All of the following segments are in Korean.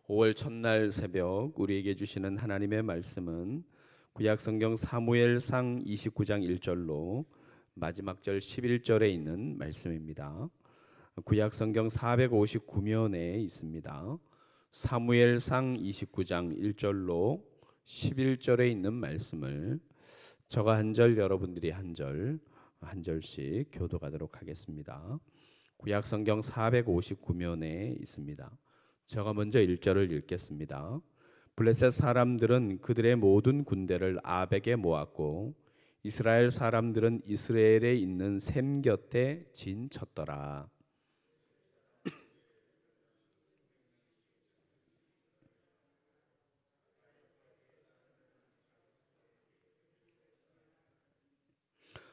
5월 첫날 새벽 우리에게 주시는 하나님의 말씀은 구약성경 사무엘상 29장 1절로 마지막 절 11절에 있는 말씀입니다. 구약성경 459면에 있습니다. 사무엘상 29장 1절로 11절에 있는 말씀을 저가 한 절, 여러분들이 한 절, 한 절씩 교독하도록 하겠습니다. 구약성경 459면에 있습니다. 제가 먼저 1절을 읽겠습니다. 블레셋 사람들은 그들의 모든 군대를 아벡에 모았고 이스라엘 사람들은 이스라엘에 있는 셈 곁에 진쳤더라.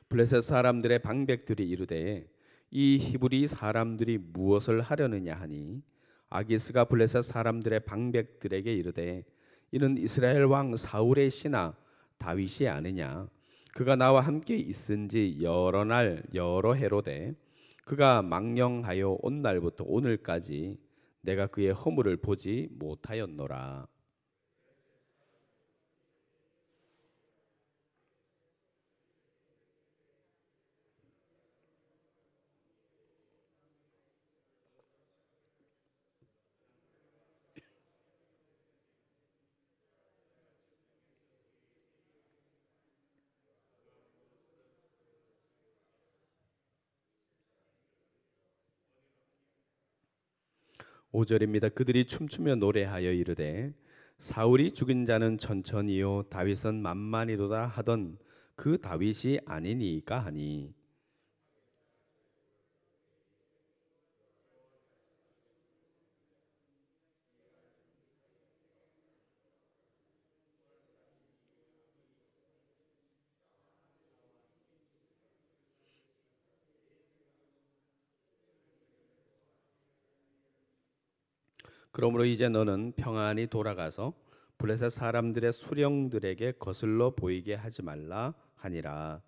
블레셋 사람들의 방백들이 이르되 이 히브리 사람들이 무엇을 하려느냐 하니 아기스가 블레셋 사람들의 방백들에게 이르되 이는 이스라엘 왕 사울의 신하 다윗이 아느냐. 그가 나와 함께 있은지 여러 날 여러 해로되 그가 망령하여 온 날부터 오늘까지 내가 그의 허물을 보지 못하였노라. 오절입니다 그들이 춤추며 노래하여 이르되 사울이 죽인 자는 천천히요 다윗은 만만히도다 하던 그 다윗이 아니니까 하니. '그러므로 이제 너는 평안히 돌아가서 블레셋 사람들의 수령들에게 거슬러 보이게 하지 말라 하니라.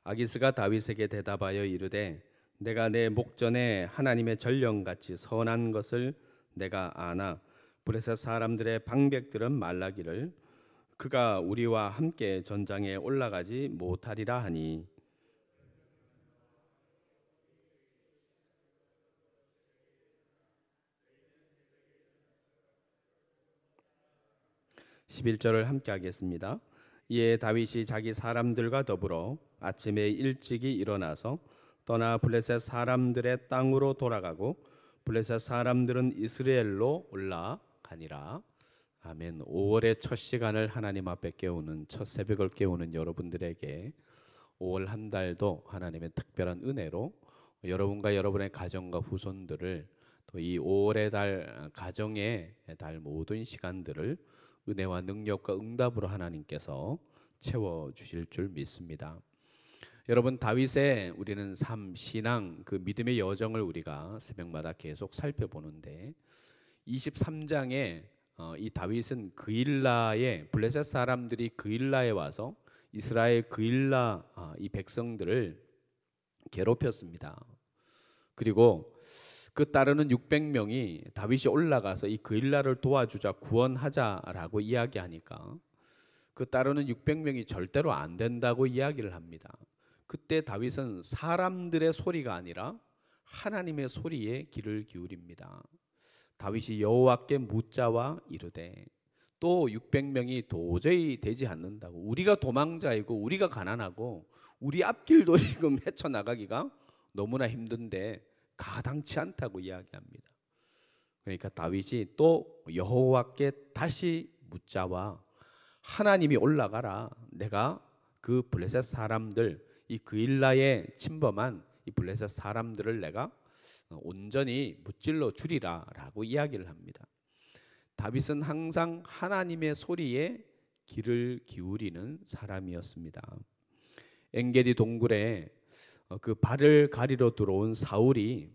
'아기스가 다윗에게 대답하여 이르되 내가 내 목전에 하나님의 전령같이 선한 것을 내가 아나 블레셋 사람들의 방백들은 말라기를 그가 우리와 함께 전장에 올라가지 못하리라 하니. 11절을 함께 하겠습니다. 이에 다윗이 자기 사람들과 더불어 아침에 일찍이 일어나서 떠나 블레셋 사람들의 땅으로 돌아가고 블레셋 사람들은 이스라엘로 올라가니라. 아멘. 5월의 첫 시간을 하나님 앞에 깨우는 첫 새벽을 깨우는 여러분들에게 5월 한 달도 하나님의 특별한 은혜로 여러분과 여러분의 가정과 후손들을 또 이 5월의 달 가정의 달 모든 시간들을 은혜와 능력과 응답으로 하나님께서 채워 주실 줄 믿습니다. 여러분, 다윗의 우리는 삶, 신앙, 그 믿음의 여정을 우리가 새벽마다 계속 살펴보는데 23장에 이 다윗은 그일라에 블레셋 사람들이 그일라에 와서 이스라엘 그일라 이 백성들을 괴롭혔습니다. 그리고 그 따르는 600명이 다윗이 올라가서 이 그일라를 도와주자 구원하자라고 이야기하니까 그 따르는 600명이 절대로 안 된다고 이야기를 합니다. 그때 다윗은 사람들의 소리가 아니라 하나님의 소리에 귀를 기울입니다. 다윗이 여호와께 묻자와 이르되 또 600명이 도저히 되지 않는다고, 우리가 도망자이고 우리가 가난하고 우리 앞길도 지금 헤쳐나가기가 너무나 힘든데 가당치 않다고 이야기합니다. 그러니까 다윗이 또 여호와께 다시 묻자와 하나님이 올라가라, 내가 그 블레셋 사람들, 이 그일라에 침범한 이 블레셋 사람들을 내가 온전히 무찔러 주리라 라고 이야기를 합니다. 다윗은 항상 하나님의 소리에 귀를 기울이는 사람이었습니다. 엔게디 동굴에 그 발을 가리러 들어온 사울이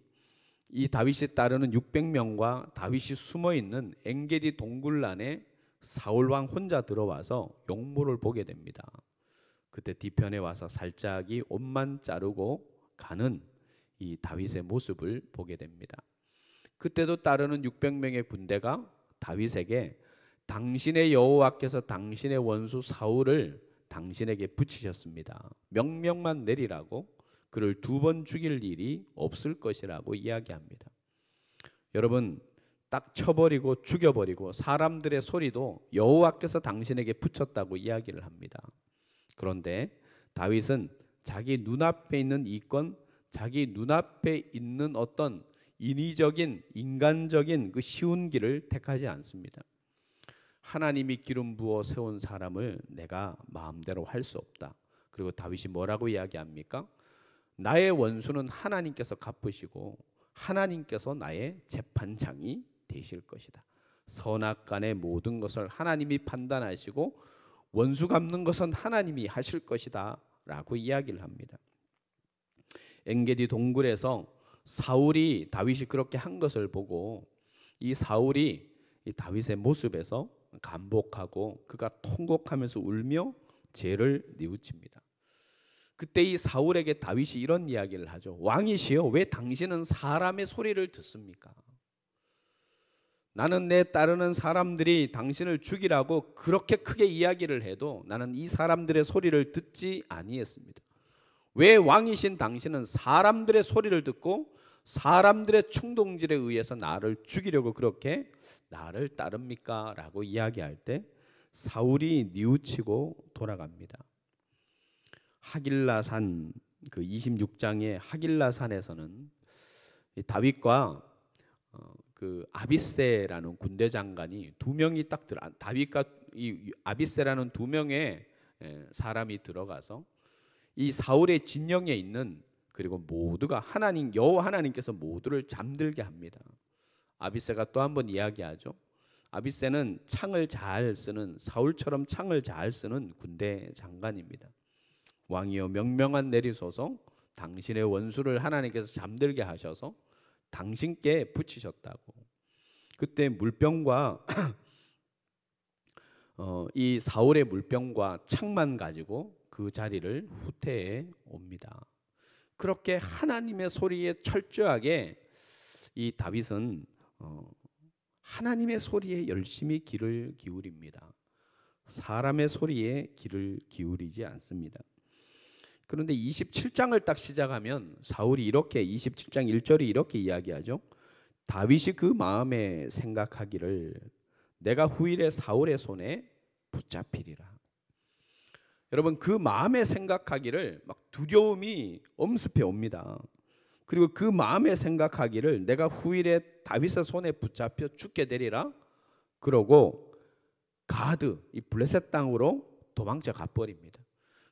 이 다윗이 따르는 600명과 다윗이 숨어 있는 엔게디 동굴 안에 사울 왕 혼자 들어와서 용모를 보게 됩니다. 그때 뒤편에 와서 살짝이 옷만 자르고 가는 이 다윗의 모습을 보게 됩니다. 그때도 따르는 600명의 군대가 다윗에게 당신의 여호와께서 당신의 원수 사울을 당신에게 붙이셨습니다. 명령만 내리라고 그를 2번 죽일 일이 없을 것이라고 이야기합니다. 여러분, 딱 쳐버리고 죽여버리고 사람들의 소리도 여호와께서 당신에게 붙였다고 이야기를 합니다. 그런데 다윗은 자기 눈앞에 있는 이권, 자기 눈앞에 있는 어떤 인위적인 인간적인 그 쉬운 길을 택하지 않습니다. 하나님이 기름 부어 세운 사람을 내가 마음대로 할 수 없다. 그리고 다윗이 뭐라고 이야기합니까? 나의 원수는 하나님께서 갚으시고 하나님께서 나의 재판장이 되실 것이다. 선악간의 모든 것을 하나님이 판단하시고 원수 갚는 것은 하나님이 하실 것이다 라고 이야기를 합니다. 엔게디 동굴에서 사울이 다윗이 그렇게 한 것을 보고 이 사울이 이 다윗의 모습에서 감복하고 그가 통곡하면서 울며 죄를 뉘우칩니다. 그때 이 사울에게 다윗이 이런 이야기를 하죠. 왕이시여, 왜 당신은 사람의 소리를 듣습니까? 나는 내 따르는 사람들이 당신을 죽이라고 그렇게 크게 이야기를 해도 나는 이 사람들의 소리를 듣지 아니했습니다. 왜 왕이신 당신은 사람들의 소리를 듣고 사람들의 충동질에 의해서 나를 죽이려고 그렇게 나를 따릅니까? 라고 이야기할 때 사울이 뉘우치고 돌아갑니다. 하길라산 그 26장의 하길라산에서는 다윗과 그 아비새라는 군대 장관이 2명이 딱 다윗과 이 아비새라는 2명의 사람이 들어가서 이 사울의 진영에 있는 그리고 모두가 하나님 여호와 하나님께서 모두를 잠들게 합니다. 아비새가 또 한 번 이야기하죠. 아비새는 창을 잘 쓰는 사울처럼 창을 잘 쓰는 군대 장관입니다. 왕이여 명령만 내리소서 당신의 원수를 하나님께서 잠들게 하셔서 당신께 붙이셨다고. 그때 물병과 이 사울의 물병과 창만 가지고 그 자리를 후퇴해 옵니다. 그렇게 하나님의 소리에 철저하게 이 다윗은 하나님의 소리에 열심히 귀를 기울입니다. 사람의 소리에 귀를 기울이지 않습니다. 그런데 27장을 딱 시작하면 사울이 이렇게 27장 1절이 이렇게 이야기하죠. 다윗이 그 마음에 생각하기를 내가 후일에 사울의 손에 붙잡히리라. 여러분, 그 마음에 생각하기를 막 두려움이 엄습해 옵니다. 그리고 그 마음에 생각하기를 내가 후일에 다윗의 손에 붙잡혀 죽게 되리라. 그러고 가드 이 블레셋 땅으로 도망쳐 가버립니다.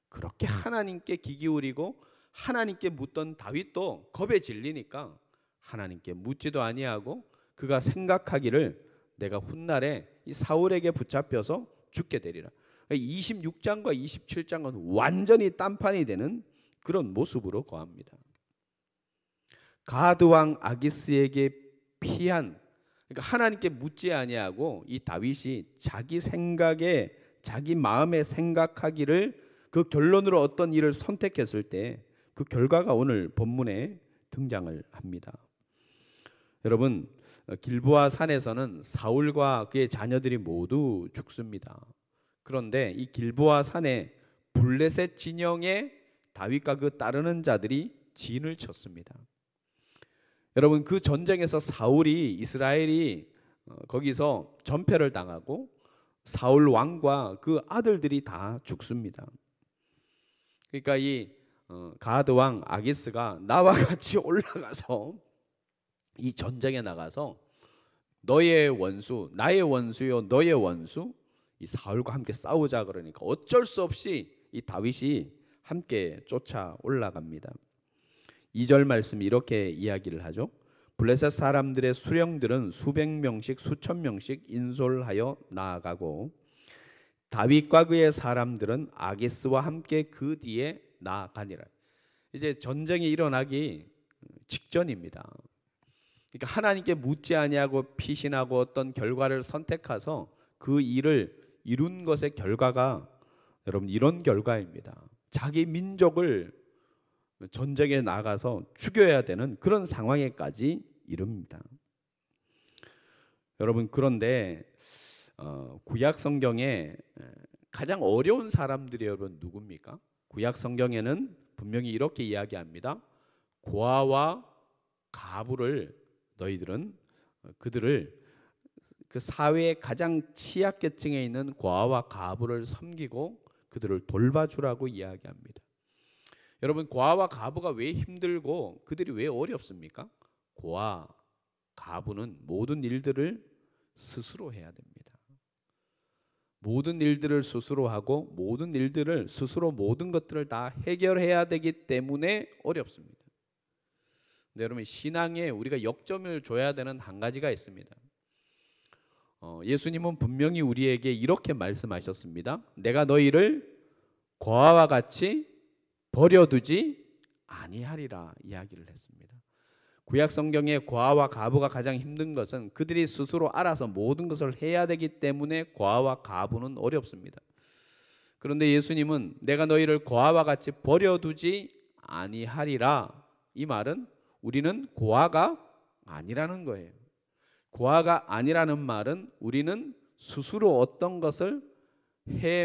그렇게 하나님께 귀 기울이고 하나님께 묻던 다윗도 겁에 질리니까 하나님께 묻지도 아니하고 그가 생각하기를 내가 훗날에 이 사울에게 붙잡혀서 죽게 되리라. 26장과 27장은 완전히 딴판이 되는 그런 모습으로 거합니다. 가드 왕 아기스에게 피한, 그러니까 하나님께 묻지 아니하고 이 다윗이 자기 생각에 자기 마음에 생각하기를 그 결론으로 어떤 일을 선택했을 때 그 결과가 오늘 본문에 등장을 합니다. 여러분, 길보아 산에서는 사울과 그의 자녀들이 모두 죽습니다. 그런데 이 길보아 산에 블레셋 진영에 다윗과 그 따르는 자들이 진을 쳤습니다. 여러분, 그 전쟁에서 사울이 이스라엘이 거기서 전패를 당하고 사울 왕과 그 아들들이 다 죽습니다. 그러니까 이 가드 왕 아기스가 나와 같이 올라가서 이 전쟁에 나가서 너의 원수, 나의 원수요 너의 원수 이 사울과 함께 싸우자 그러니까 어쩔 수 없이 이 다윗이 함께 쫓아 올라갑니다. 2절 말씀이 이렇게 이야기를 하죠. 블레셋 사람들의 수령들은 수백 명씩 수천 명씩 인솔하여 나아가고 다윗과 그의 사람들은 아기스와 함께 그 뒤에 나아가니라. 이제 전쟁이 일어나기 직전입니다. 그러니까 하나님께 묻지 아니하고 피신하고 어떤 결과를 선택해서 그 일을 이룬 것의 결과가 여러분 이런 결과입니다. 자기 민족을 전쟁에 나가서 죽여야 되는 그런 상황에까지 이릅니다. 여러분 그런데 구약 성경에 가장 어려운 사람들이 여러분 누굽니까? 구약 성경에는 분명히 이렇게 이야기합니다. 고아와 가부를 너희들은 그들을 그 사회의 가장 취약계층에 있는 고아와 가부를 섬기고 그들을 돌봐주라고 이야기합니다. 여러분 고아와 가부가 왜 힘들고 그들이 왜 어렵습니까? 고아, 가부는 모든 일들을 스스로 해야 됩니다. 모든 일들을 스스로 하고 모든 일들을 스스로 모든 것들을 다 해결해야 되기 때문에 어렵습니다. 근데 여러분 신앙에 우리가 역점을 줘야 되는 한 가지가 있습니다. 예수님은 분명히 우리에게 이렇게 말씀하셨습니다. 내가 너희를 고아와 같이 버려두지 아니하리라 이야기를 했습니다. 구약 성경에 고아와 가부가 가장 힘든 것은 그들이 스스로 알아서 모든 것을 해야 되기 때문에 고아와 가부는 어렵습니다. 그런데 예수님은 내가 너희를 고아와 같이 버려두지 아니하리라, 이 말은 우리는 고아가 아니라는 거예요. 고아가 아니라는 말은 우리는 스스로 어떤 것을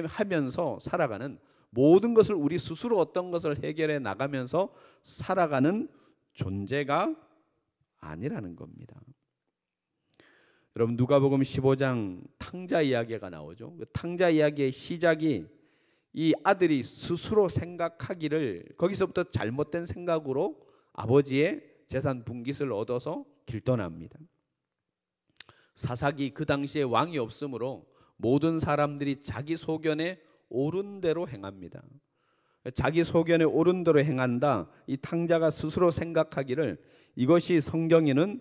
하면서 살아가는, 모든 것을 우리 스스로 어떤 것을 해결해 나가면서 살아가는 존재가 아니라는 겁니다. 여러분 누가복음 15장 탕자 이야기가 나오죠. 그 탕자 이야기의 시작이 이 아들이 스스로 생각하기를, 거기서부터 잘못된 생각으로 아버지의 재산 분깃을 얻어서 길떠납니다. 사사기 그 당시에 왕이 없으므로 모든 사람들이 자기 소견에 옳은 대로 행합니다. 자기 소견에 옳은 대로 행한다. 이 탕자가 스스로 생각하기를 이것이 성경에는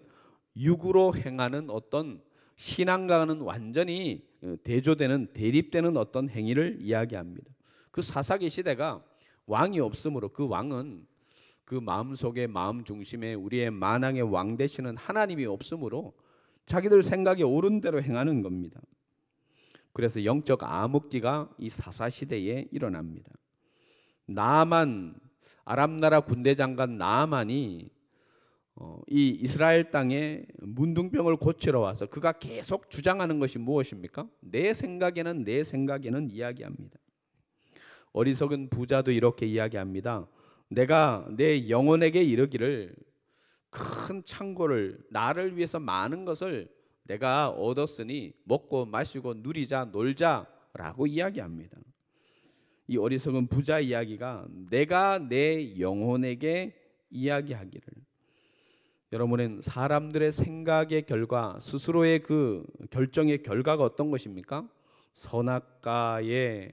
육으로 행하는 어떤 신앙과는 완전히 대조되는, 대립되는 어떤 행위를 이야기합니다. 그 사사기 시대가 왕이 없으므로 그 왕은 그 마음속에, 마음 중심에 우리의 만왕의 왕 되시는 하나님이 없으므로 자기들 생각에 옳은 대로 행하는 겁니다. 그래서 영적 암흑기가 이 사사시대에 일어납니다. 나아만, 아람 나라 군대 장관 나아만이 이 이스라엘 땅에 문둥병을 고치러 와서 그가 계속 주장하는 것이 무엇입니까? 내 생각에는 이야기합니다. 어리석은 부자도 이렇게 이야기합니다. 내가 내 영혼에게 이르기를 큰 창고를, 나를 위해서 많은 것을 내가 얻었으니 먹고 마시고 누리자, 놀자라고 이야기합니다. 이 어리석은 부자 이야기가 내가 내 영혼에게 이야기하기를, 여러분은 사람들의 생각의 결과, 스스로의 그 결정의 결과가 어떤 것입니까? 선악과의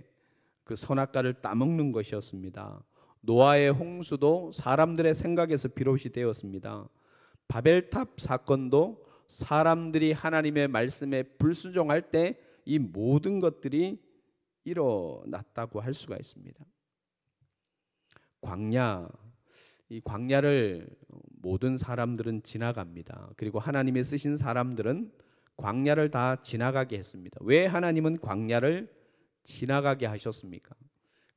그 선악과를 따먹는 것이었습니다. 노아의 홍수도 사람들의 생각에서 비롯이 되었습니다. 바벨탑 사건도 사람들이 하나님의 말씀에 불순종할 때 이 모든 것들이 일어났다고 할 수가 있습니다. 광야, 이 광야를 모든 사람들은 지나갑니다. 그리고 하나님이 쓰신 사람들은 광야를 다 지나가게 했습니다. 왜 하나님은 광야를 지나가게 하셨습니까?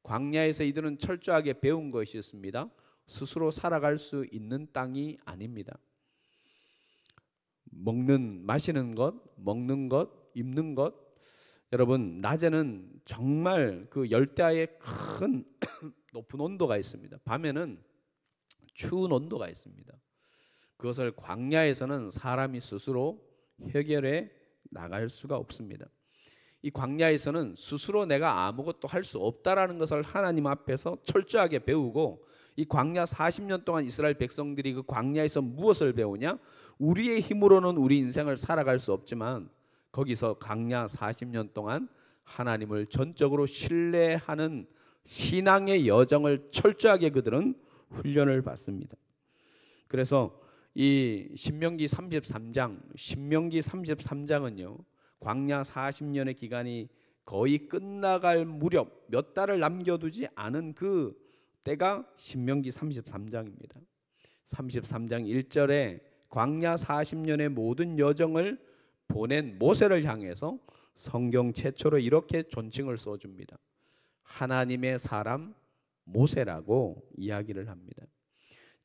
광야에서 이들은 철저하게 배운 것이 있습니다. 스스로 살아갈 수 있는 땅이 아닙니다. 마시는 것, 먹는 것, 입는 것, 여러분 낮에는 정말 그 열대야의 큰 높은 온도가 있습니다. 밤에는 추운 온도가 있습니다. 그것을 광야에서는 사람이 스스로 해결해 나갈 수가 없습니다. 이 광야에서는 스스로 내가 아무것도 할 수 없다라는 것을 하나님 앞에서 철저하게 배우고, 이 광야 40년 동안 이스라엘 백성들이 그 광야에서 무엇을 배우냐? 우리의 힘으로는 우리 인생을 살아갈 수 없지만 거기서 광야 40년 동안 하나님을 전적으로 신뢰하는 신앙의 여정을 철저하게 그들은 훈련을 받습니다. 그래서 이 신명기 33장은요, 광야 40년의 기간이 거의 끝나갈 무렵 몇 달을 남겨두지 않은 그 때가 신명기 33장입니다. 33장 1절에 광야 40년의 모든 여정을 보낸 모세를 향해서 성경 최초로 이렇게 존칭을 써줍니다. 하나님의 사람 모세라고 이야기를 합니다.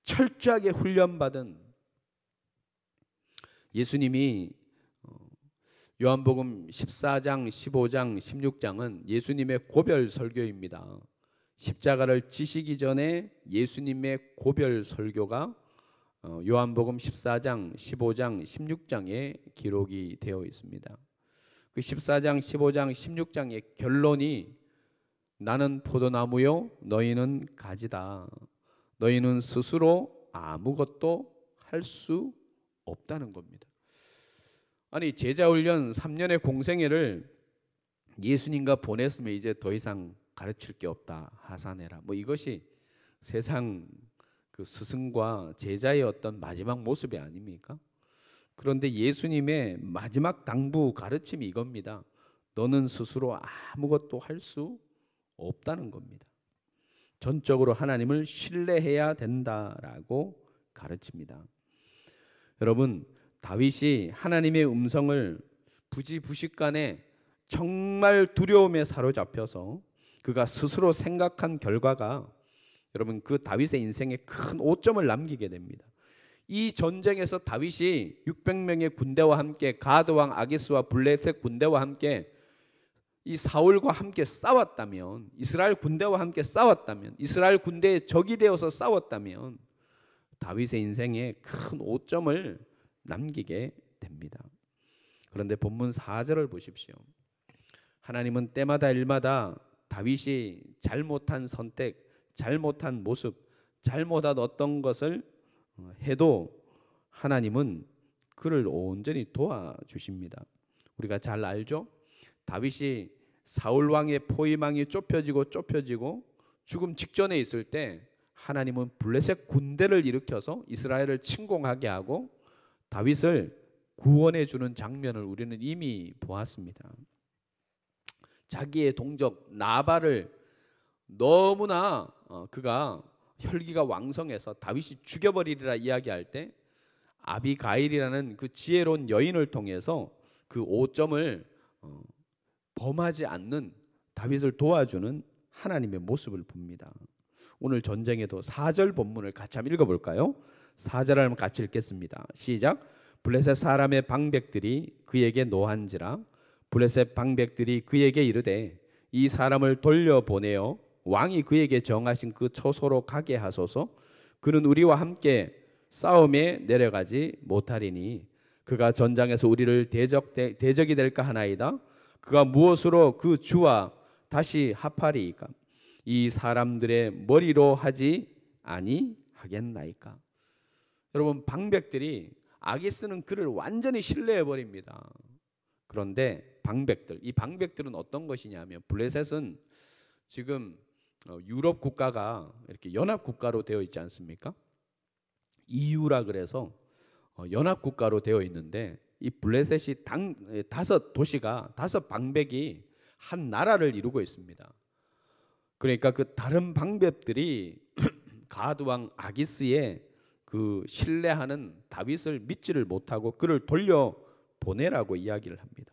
철저하게 훈련받은 예수님이 요한복음 14장, 15장, 16장은 예수님의 고별 설교입니다. 십자가를 지시기 전에 예수님의 고별 설교가 요한복음 14장, 15장, 16장에 기록이 되어 있습니다. 그 14장, 15장, 16장의 결론이 나는 포도나무요 너희는 가지다. 너희는 스스로 아무것도 할 수 없다는 겁니다. 아니 제자훈련 3년의 공생애를 예수님과 보냈으면 이제 더 이상 가르칠 게 없다. 하사내라. 뭐 이것이 세상 그 스승과 제자의 어떤 마지막 모습이 아닙니까? 그런데 예수님의 마지막 당부 가르침이 이겁니다. 너는 스스로 아무것도 할 수 없다는 겁니다. 전적으로 하나님을 신뢰해야 된다라고 가르칩니다. 여러분, 다윗이 하나님의 음성을 부지부식간에 정말 두려움에 사로잡혀서 그가 스스로 생각한 결과가 여러분 그 다윗의 인생에 큰 오점을 남기게 됩니다. 이 전쟁에서 다윗이 600명의 군대와 함께 가드 왕 아기스와 블레셋 군대와 함께 이 사울과 함께 싸웠다면, 이스라엘 군대와 함께 싸웠다면, 이스라엘 군대의 적이 되어서 싸웠다면 다윗의 인생에 큰 오점을 남기게 됩니다. 그런데 본문 4절을 보십시오. 하나님은 때마다 일마다 다윗이 잘못한 선택, 잘못한 모습, 잘못한 어떤 것을 해도 하나님은 그를 온전히 도와주십니다. 우리가 잘 알죠? 다윗이 사울 왕의 포위망이 좁혀지고 죽음 직전에 있을 때 하나님은 블레셋 군대를 일으켜서 이스라엘을 침공하게 하고 다윗을 구원해 주는 장면을 우리는 이미 보았습니다. 자기의 동족 나발을 너무나 그가 혈기가 왕성해서 다윗이 죽여버리리라 이야기할 때 아비가일이라는 그 지혜로운 여인을 통해서 그 오점을 범하지 않는 다윗을 도와주는 하나님의 모습을 봅니다. 오늘 전쟁에도 4절 본문을 같이 한번 읽어볼까요? 4절 한번 같이 읽겠습니다. 시작. 블레셋 사람의 방백들이 그에게 노한지라 블레셋 방백들이 그에게 이르되 이 사람을 돌려보내어 왕이 그에게 정하신 그 처소로 가게 하소서. 그는 우리와 함께 싸움에 내려가지 못하리니 그가 전장에서 우리를 대적이 될까 하나이다. 그가 무엇으로 그 주와 다시 합하리이까? 이 사람들의 머리로 하지 아니하겠나이까? 여러분, 방백들이 아기스는 그를 완전히 신뢰해 버립니다. 그런데 이 방백들은 어떤 것이냐면, 블레셋은 지금 유럽 국가가 이렇게 연합 국가로 되어 있지 않습니까? EU라 그래서 연합 국가로 되어 있는데, 이 블레셋이 5도시가 5방백이 한 나라를 이루고 있습니다. 그러니까 그 다른 방백들이 가드 왕 아기스의 그 신뢰하는 다윗을 믿지를 못하고 그를 돌려 보내라고 이야기를 합니다.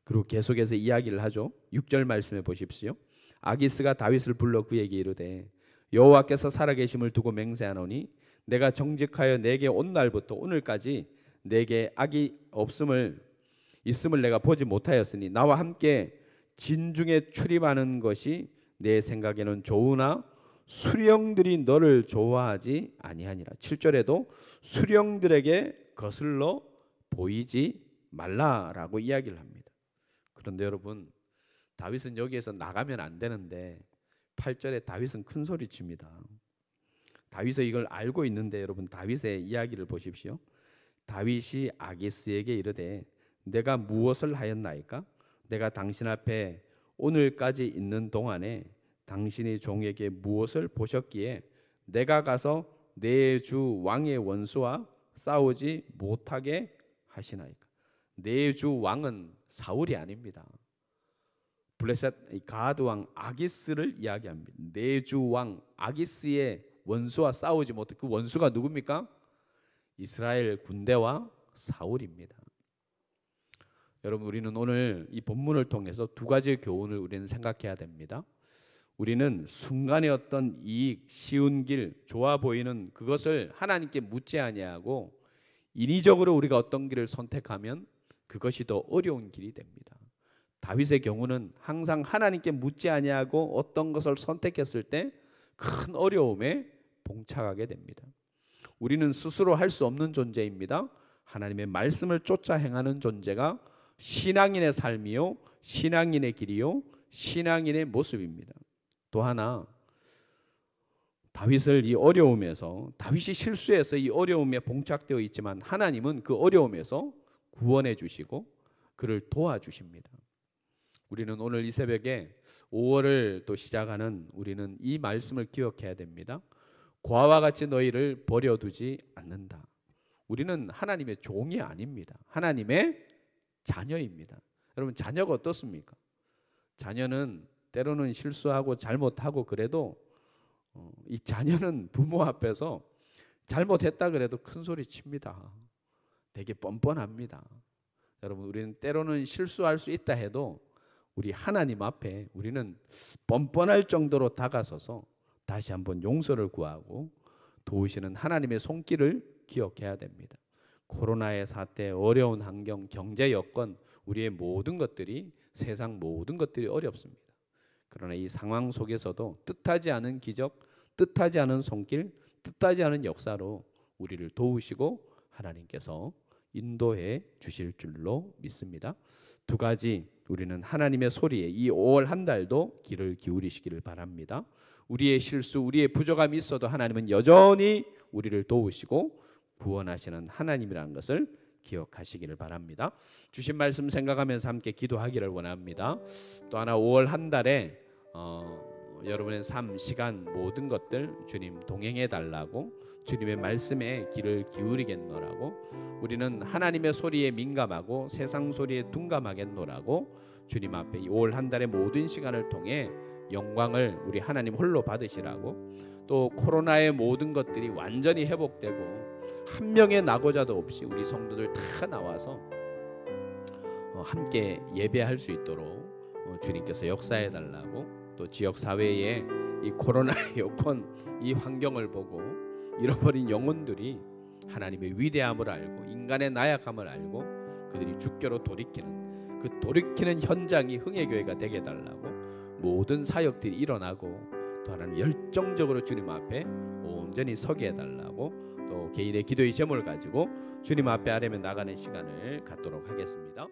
그리고 계속해서 이야기를 하죠. 6절 말씀해 보십시오. 아기스가 다윗을 불러 그에게 이르되 여호와께서 살아계심을 두고 맹세하노니 내가 정직하여 내게 온 날부터 오늘까지 내게 악이 있음을 내가 보지 못하였으니 나와 함께 진중에 출입하는 것이 내 생각에는 좋으나 수령들이 너를 좋아하지 아니하니라. 7절에도 수령들에게 거슬러 보이지 말라라고 이야기를 합니다. 그런데 여러분, 다윗은 여기에서 나가면 안 되는데 8절에 다윗은 큰 소리 칩니다. 다윗은 이걸 알고 있는데 여러분, 다윗의 이야기를 보십시오. 다윗이 아기스에게 이르되 내가 무엇을 하였나이까? 내가 당신 앞에 오늘까지 있는 동안에 당신이 종에게 무엇을 보셨기에 내가 가서 내 주 왕의 원수와 싸우지 못하게 하시나이까? 내 주 왕은 사울이 아닙니다. 블레셋 가드 왕 아기스를 이야기합니다. 내 주 왕 아기스의 원수와 싸우지 못해. 그 원수가 누굽니까? 이스라엘 군대와 사울입니다. 여러분, 우리는 오늘 이 본문을 통해서 두 가지의 교훈을 우리는 생각해야 됩니다. 우리는 순간의 어떤 이익, 쉬운 길, 좋아 보이는 그것을 하나님께 묻지 아니하고 인위적으로 우리가 어떤 길을 선택하면 그것이 더 어려운 길이 됩니다. 다윗의 경우는 항상 하나님께 묻지 아니하고 어떤 것을 선택했을 때 큰 어려움에 봉착하게 됩니다. 우리는 스스로 할 수 없는 존재입니다. 하나님의 말씀을 쫓아 행하는 존재가 신앙인의 삶이요, 신앙인의 길이요, 신앙인의 모습입니다. 또 하나, 다윗을 이 어려움에서, 다윗이 실수해서 이 어려움에 봉착되어 있지만 하나님은 그 어려움에서 구원해 주시고 그를 도와주십니다. 우리는 오늘 이 새벽에 5월을 또 시작하는 우리는 이 말씀을 기억해야 됩니다. 고아와 같이 너희를 버려두지 않는다. 우리는 하나님의 종이 아닙니다. 하나님의 자녀입니다. 여러분, 자녀가 어떻습니까? 자녀는 때로는 실수하고 잘못하고 그래도 이 자녀는 부모 앞에서 잘못했다 그래도 큰 소리 칩니다. 되게 뻔뻔합니다. 여러분, 우리는 때로는 실수할 수 있다 해도 우리 하나님 앞에 우리는 뻔뻔할 정도로 다가서서 다시 한번 용서를 구하고 도우시는 하나님의 손길을 기억해야 됩니다. 코로나의 사태, 어려운 환경, 경제 여건, 우리의 모든 것들이, 세상 모든 것들이 어렵습니다. 그러나 이 상황 속에서도 뜻하지 않은 기적, 뜻하지 않은 손길, 뜻하지 않은 역사로 우리를 도우시고 하나님께서 인도해 주실 줄로 믿습니다. 두 가지, 우리는 하나님의 소리에 이 5월 한 달도 귀를 기울이시기를 바랍니다. 우리의 실수, 우리의 부족함이 있어도 하나님은 여전히 우리를 도우시고 구원하시는 하나님이라는 것을 기억하시기를 바랍니다. 주신 말씀 생각하면서 함께 기도하기를 원합니다. 또 하나, 5월 한 달에 여러분의 삶, 시간, 모든 것들 주님 동행해 달라고, 주님의 말씀에 귀를 기울이겠노라고, 우리는 하나님의 소리에 민감하고 세상 소리에 둔감하겠노라고, 주님 앞에 이 5월 한 달의 모든 시간을 통해 영광을 우리 하나님 홀로 받으시라고, 또 코로나의 모든 것들이 완전히 회복되고 한 명의 낙오자도 없이 우리 성도들 다 나와서 함께 예배할 수 있도록 주님께서 역사해 달라고, 또 지역 사회에 이 코로나의 여건, 이 환경을 보고 잃어버린 영혼들이 하나님의 위대함을 알고 인간의 나약함을 알고 그들이 주께로 돌이키는 그 돌이키는 현장이 흥회교회가 되게 해달라고, 모든 사역들이 일어나고 또 하나님 열정적으로 주님 앞에 온전히 서게 해달라고, 또 개인의 기도의 제목을 가지고 주님 앞에 아뢰며 나가는 시간을 갖도록 하겠습니다.